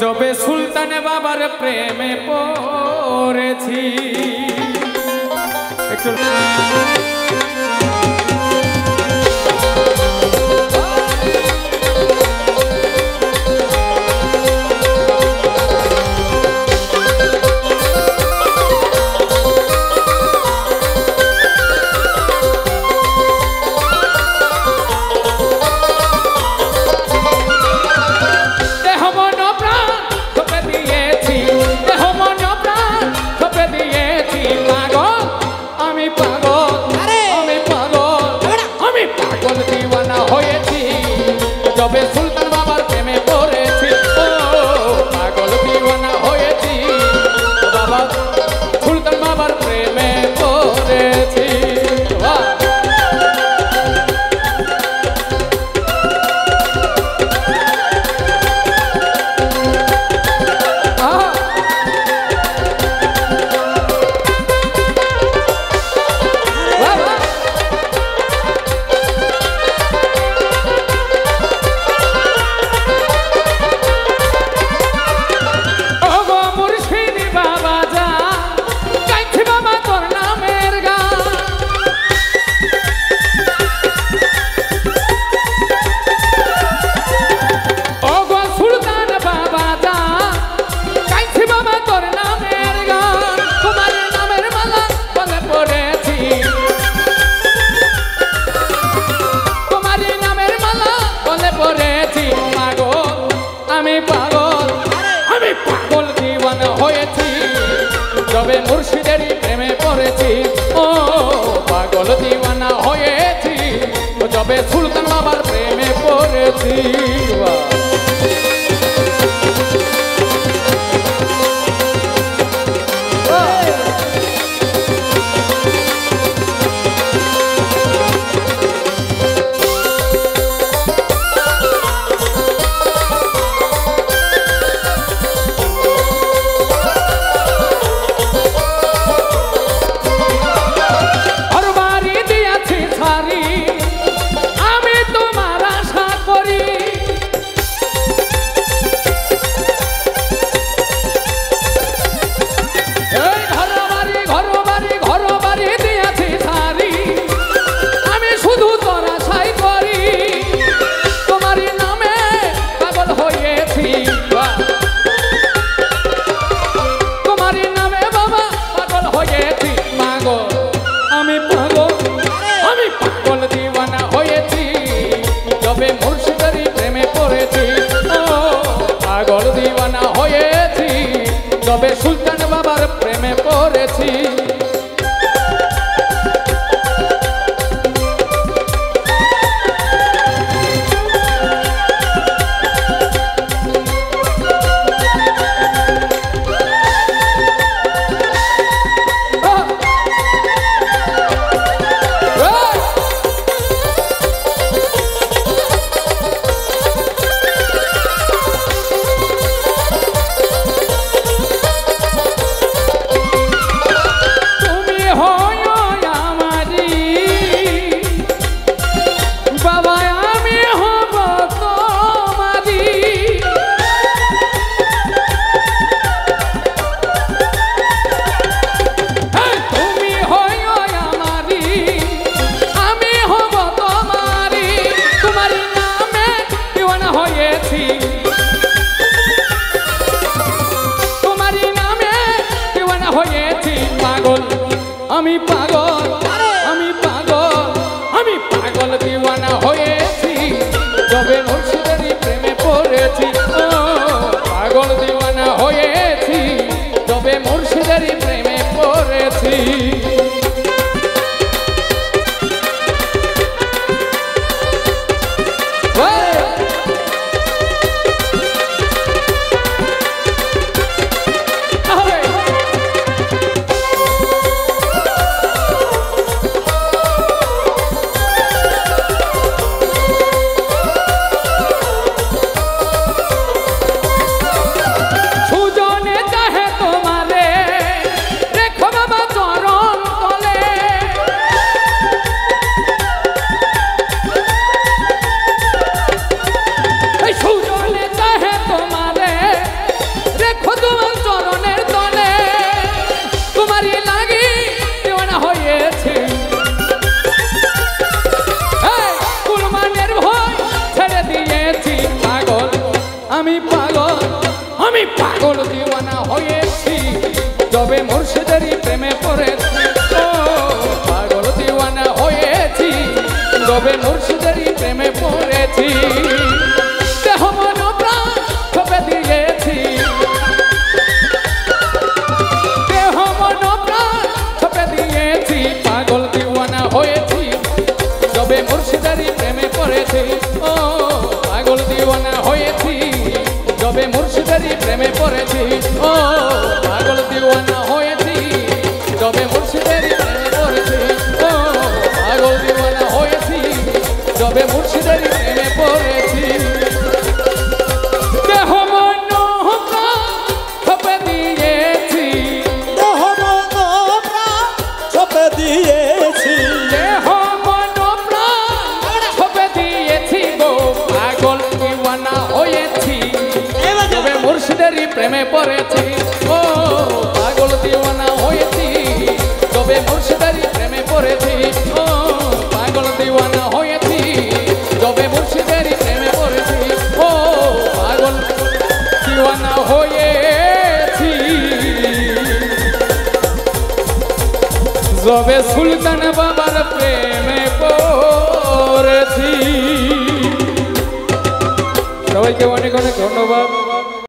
जबे सुल्तान बाबार प्रेमे पड़ेছি जबे सुल्तान बाबार प्रेमे पड़ेছি पागल दीवाना হয়েছি बाबा सुल्तान बाबार प्रेमे पड़ेছি जबे मुर्शिदेरी प्रेमे पड़ेছি ओ पागल दीवाना হয়েছি जबे सुल्तान बाबार प्रेमे पड़ेছি जबे मुर्शिदेरी प्रेमे पड़ेছি पागल दीवाना হয়েছি जबे सुल्तान बाबार प्रेमे पड़ेছি আমি পাগল दीवाना হয়েছি जबे मुर्शिदेरी प्रेमे पड़ेছি पागल दीवाना হয়েছি जबे मुर्शिदेरी प्रेमे पड़ेছি তবে মুর্শিদেরই প্রেমে পড়েছি দেহ মন প্রাণ সবে দিয়েছি দেহ মন প্রাণ সবে দিয়েছি পাগল দিওয়ানা হয়েছি তবে মুর্শিদেরই প্রেমে পড়েছি ও পাগল দিওয়ানা হয়েছি তবে মুর্শিদেরই প্রেমে পড়েছি ও পাগল দিওয়ানা হয়েছি তবে মুর্শিদেরই প্রেমে পড়েছি ও পাগল দিওয়ানা হয়েছি তবে মুর্শিদেরই প্রেমে পড়েছি দেহ মন প্রাণ সবে দিয়েছি দেহ মন প্রাণ সবে দিয়েছি দেহ মন প্রাণ সবে দিয়েছি গো পাগল দিওয়ানা হয়েছি তবে মুর্শিদেরই প্রেমে পড়েছি ও পাগল দিওয়ানা হয়েছি তবে মুর্শিদেরই প্রেমে পড়েছি ও পাগল দিওয়ানা হয়েছি তবে মুর্শিদেরই প্রেমে পড়েছি ও পাগল দিওয়ানা হয়েছি যবে সুলতান বাবার প্রেমে পড়েছি সবাইকে অনেক অনেক ধন্যবাদ।